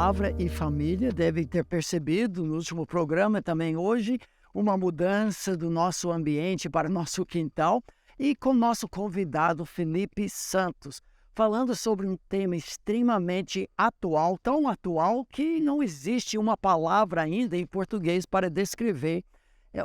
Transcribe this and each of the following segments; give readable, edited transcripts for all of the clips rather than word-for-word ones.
palavra e família devem ter percebido no último programa também hoje uma mudança do nosso ambiente para nosso quintal e com nosso convidado Felipe Santos, falando sobre um tema extremamente atual, tão atual que não existe uma palavra ainda em português para descrever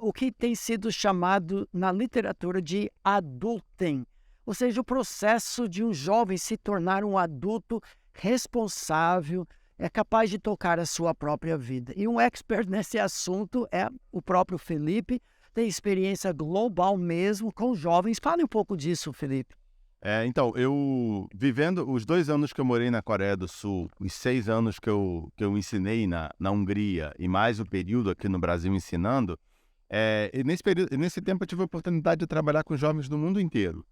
o que tem sido chamado na literatura de adulting, ou seja, o processo de um jovem se tornar um adulto responsável, é capaz de tocar a sua própria vida. E um expert nesse assunto é o próprio Felipe, tem experiência global mesmo com jovens. Fale um pouco disso, Felipe. Então, eu vivendo os 2 anos que eu morei na Coreia do Sul, os 6 anos que eu ensinei na Hungria e mais o período aqui no Brasil ensinando, e nesse tempo eu tive a oportunidade de trabalhar com jovens do mundo inteiro.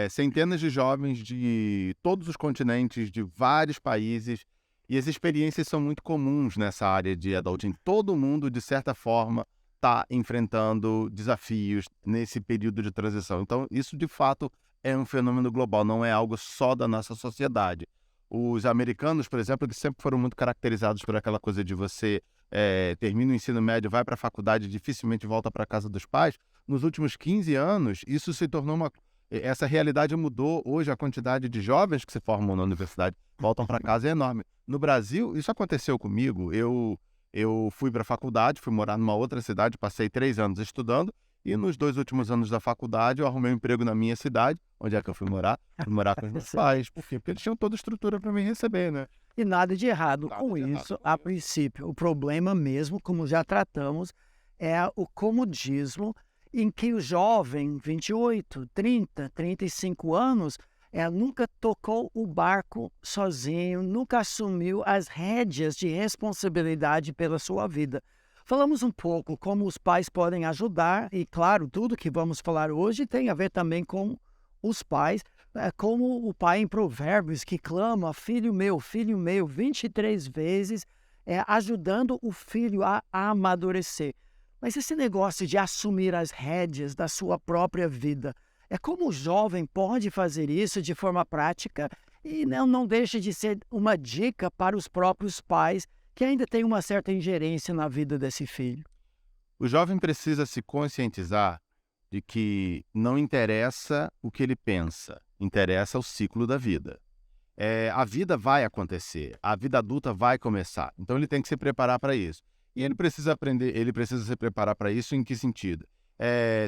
Centenas de jovens de todos os continentes, de vários países, e as experiências são muito comuns nessa área de adulting. Todo mundo, de certa forma, está enfrentando desafios nesse período de transição. Então, isso, de fato, é um fenômeno global, não é algo só da nossa sociedade. Os americanos, por exemplo, eles sempre foram muito caracterizados por aquela coisa de você termina o ensino médio, vai para a faculdade, dificilmente volta para a casa dos pais. Nos últimos 15 anos, isso se tornou essa realidade mudou. Hoje, a quantidade de jovens que se formam na universidade voltam para casa é enorme. No Brasil, isso aconteceu comigo. Eu fui para a faculdade, fui morar numa outra cidade, passei 3 anos estudando, e nos 2 últimos anos da faculdade eu arrumei um emprego na minha cidade. Onde é que eu fui morar? Fui morar com os meus pais. Por quê? Porque eles tinham toda a estrutura para me receber, né? E nada de errado Nada com de errado isso, com a isso. princípio. O problema mesmo, como já tratamos, é o comodismo em que o jovem, 28, 30, 35 anos, nunca tocou o barco sozinho, nunca assumiu as rédeas de responsabilidade pela sua vida. Falamos um pouco como os pais podem ajudar, e claro, tudo que vamos falar hoje tem a ver também com os pais, como o pai em Provérbios que clama, filho meu, 23 vezes, ajudando o filho a amadurecer. Mas esse negócio de assumir as rédeas da sua própria vida, como o jovem pode fazer isso de forma prática e não deixa de ser uma dica para os próprios pais que ainda têm uma certa ingerência na vida desse filho. O jovem precisa se conscientizar de que não interessa o que ele pensa, interessa o ciclo da vida. A vida vai acontecer, a vida adulta vai começar, então ele tem que se preparar para isso. E ele precisa aprender, ele precisa se preparar para isso em que sentido?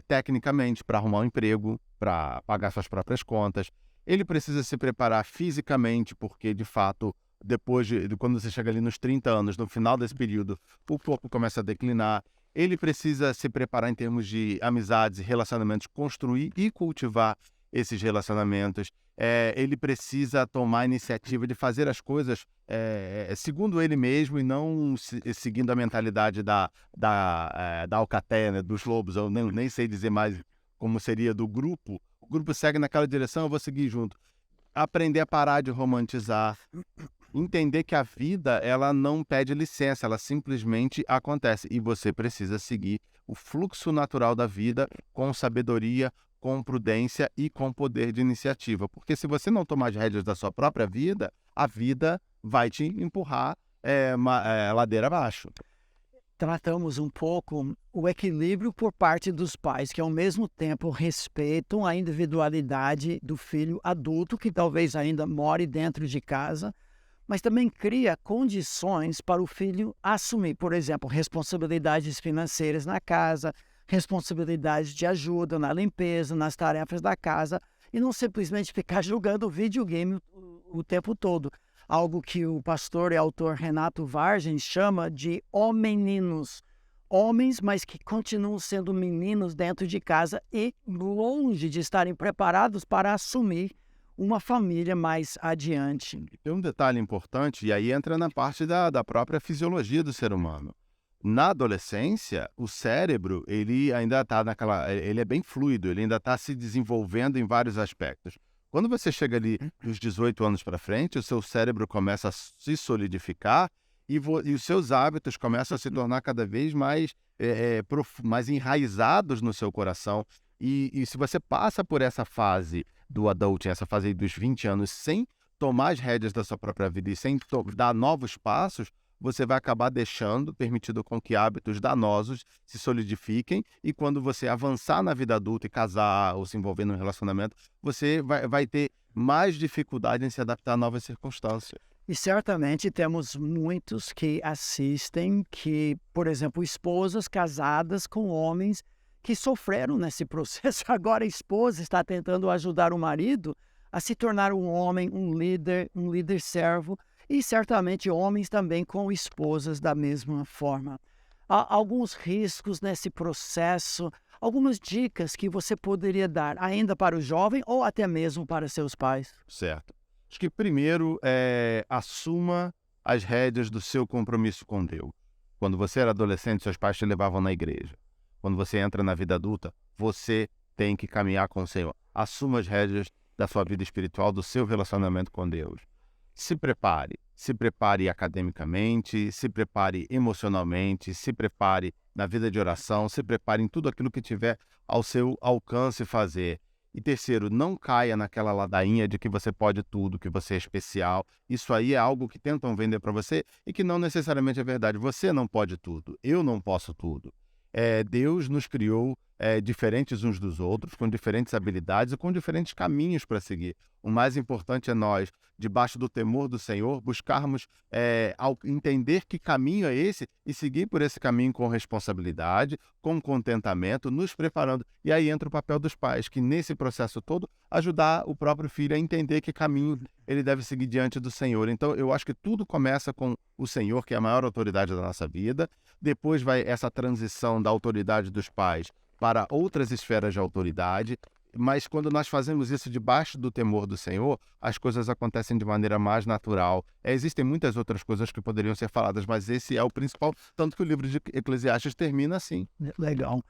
Tecnicamente, para arrumar um emprego, para pagar suas próprias contas. Ele precisa se preparar fisicamente, porque, de fato, depois de quando você chega ali nos 30 anos, no final desse período, o corpo começa a declinar. Ele precisa se preparar em termos de amizades e relacionamentos, construir e cultivar esses relacionamentos. Ele precisa tomar a iniciativa de fazer as coisas segundo ele mesmo e não seguindo a mentalidade da alcateia, né, dos lobos. Eu nem sei dizer mais como seria do grupo. O grupo segue naquela direção, eu vou seguir junto. Aprender a parar de romantizar. Entender que a vida, ela não pede licença, ela simplesmente acontece. E você precisa seguir o fluxo natural da vida com sabedoria, com prudência e com poder de iniciativa. Porque se você não tomar as rédeas da sua própria vida, a vida vai te empurrar ladeira abaixo. Tratamos um pouco o equilíbrio por parte dos pais, que ao mesmo tempo respeitam a individualidade do filho adulto, que talvez ainda more dentro de casa, mas também cria condições para o filho assumir, por exemplo, responsabilidades financeiras na casa, responsabilidades de ajuda na limpeza, nas tarefas da casa, e não simplesmente ficar jogando videogame o tempo todo. Algo que o pastor e autor Renato Vargens chama de homeninos. Homens, mas que continuam sendo meninos dentro de casa e longe de estarem preparados para assumir uma família mais adiante. Tem um detalhe importante, e aí entra na parte da própria fisiologia do ser humano. Na adolescência, o cérebro, ele ainda está ele é bem fluido, ele ainda está se desenvolvendo em vários aspectos. Quando você chega ali dos 18 anos para frente, o seu cérebro começa a se solidificar e os seus hábitos começam a se tornar cada vez mais, mais enraizados no seu coração. E se você passa por essa fase do adulting, essa fase aí dos 20 anos, sem tomar as rédeas da sua própria vida e sem dar novos passos, você vai acabar permitindo com que hábitos danosos se solidifiquem, e quando você avançar na vida adulta e casar ou se envolver num relacionamento, você vai ter mais dificuldade em se adaptar a novas circunstâncias. E certamente temos muitos que assistem que, por exemplo, esposas casadas com homens que sofreram nesse processo. Agora a esposa está tentando ajudar o marido a se tornar um homem, um líder servo, e certamente homens também com esposas da mesma forma. Há alguns riscos nesse processo, algumas dicas que você poderia dar ainda para o jovem ou até mesmo para seus pais? Certo. Acho que primeiro assuma as rédeas do seu compromisso com Deus. Quando você era adolescente, seus pais te levavam na igreja. Quando você entra na vida adulta, você tem que caminhar com o Senhor. Assuma as rédeas da sua vida espiritual, do seu relacionamento com Deus. Se prepare academicamente, se prepare emocionalmente, se prepare na vida de oração, se prepare em tudo aquilo que tiver ao seu alcance fazer. E terceiro, não caia naquela ladainha de que você pode tudo, que você é especial. Isso aí é algo que tentam vender para você e que não necessariamente é verdade. Você não pode tudo, eu não posso tudo. Deus nos criou diferentes uns dos outros, com diferentes habilidades e com diferentes caminhos para seguir. O mais importante é nós, debaixo do temor do Senhor, buscarmos entender que caminho é esse e seguir por esse caminho com responsabilidade, com contentamento, nos preparando. E aí entra o papel dos pais, que nesse processo todo, ajudar o próprio filho a entender que caminho ele deve seguir diante do Senhor. Então, eu acho que tudo começa com o Senhor, que é a maior autoridade da nossa vida. Depois vai essa transição da autoridade dos pais para outras esferas de autoridade, mas quando nós fazemos isso debaixo do temor do Senhor, as coisas acontecem de maneira mais natural. Existem muitas outras coisas que poderiam ser faladas, mas esse é o principal, tanto que o livro de Eclesiastes termina assim. Legal.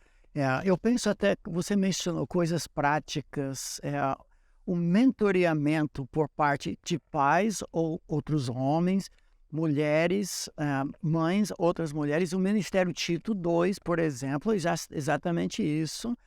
Eu penso até que você mencionou coisas práticas, o mentoreamento por parte de pais ou outros homens, mulheres, mães, outras mulheres. O Ministério Tito II, por exemplo, exatamente isso.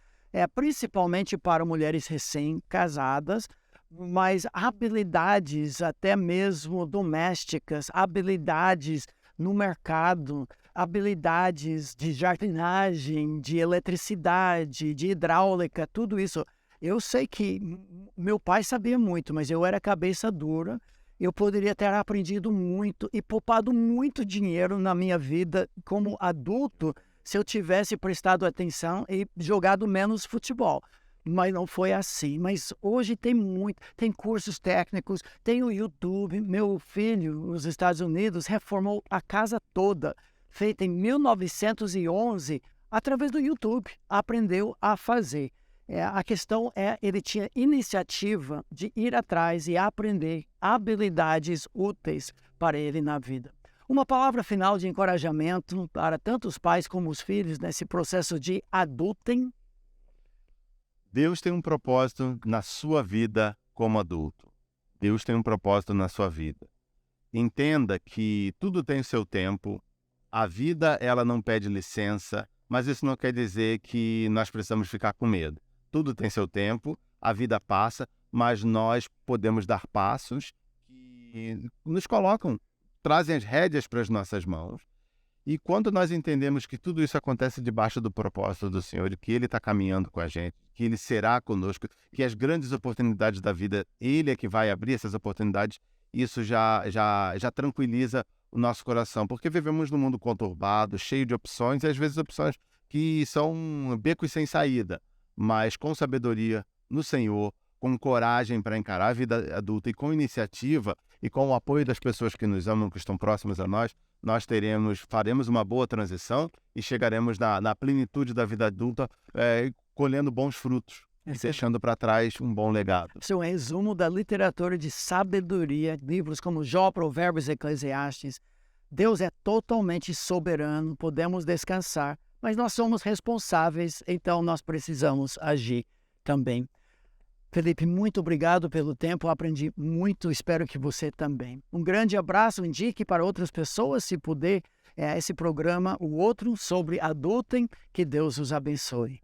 Principalmente para mulheres recém-casadas, mas habilidades até mesmo domésticas, habilidades no mercado, habilidades de jardinagem, de eletricidade, de hidráulica, tudo isso. Eu sei que meu pai sabia muito, mas eu era cabeça dura. Eu poderia ter aprendido muito e poupado muito dinheiro na minha vida como adulto se eu tivesse prestado atenção e jogado menos futebol. Mas não foi assim. Mas hoje tem cursos técnicos, tem o YouTube. Meu filho, nos Estados Unidos, reformou a casa toda, feita em 1911, através do YouTube. Aprendeu a fazer. A questão ele tinha iniciativa de ir atrás e aprender habilidades úteis para ele na vida. Uma palavra final de encorajamento para tanto os pais como os filhos nesse processo de adultem. Deus tem um propósito na sua vida como adulto. Deus tem um propósito na sua vida. Entenda que tudo tem seu tempo. A vida, ela não pede licença, mas isso não quer dizer que nós precisamos ficar com medo. Tudo tem seu tempo, a vida passa, mas nós podemos dar passos que nos trazem as rédeas para as nossas mãos. E quando nós entendemos que tudo isso acontece debaixo do propósito do Senhor, de que Ele está caminhando com a gente, que Ele será conosco, que as grandes oportunidades da vida, Ele é que vai abrir essas oportunidades, isso já tranquiliza o nosso coração. Porque vivemos num mundo conturbado, cheio de opções, e às vezes opções que são becos sem saída. Mas com sabedoria no Senhor, com coragem para encarar a vida adulta e com iniciativa e com o apoio das pessoas que nos amam, que estão próximas a nós, nós faremos uma boa transição e chegaremos na plenitude da vida adulta, colhendo bons frutos e deixando para trás um bom legado. Esse é um resumo da literatura de sabedoria, livros como Jó, Provérbios e Eclesiastes. Deus é totalmente soberano, podemos descansar, mas nós somos responsáveis, então nós precisamos agir também. Felipe, muito obrigado pelo tempo, eu aprendi muito, espero que você também. Um grande abraço, indique para outras pessoas, se puder, esse programa, o outro, sobre adultem, que Deus os abençoe.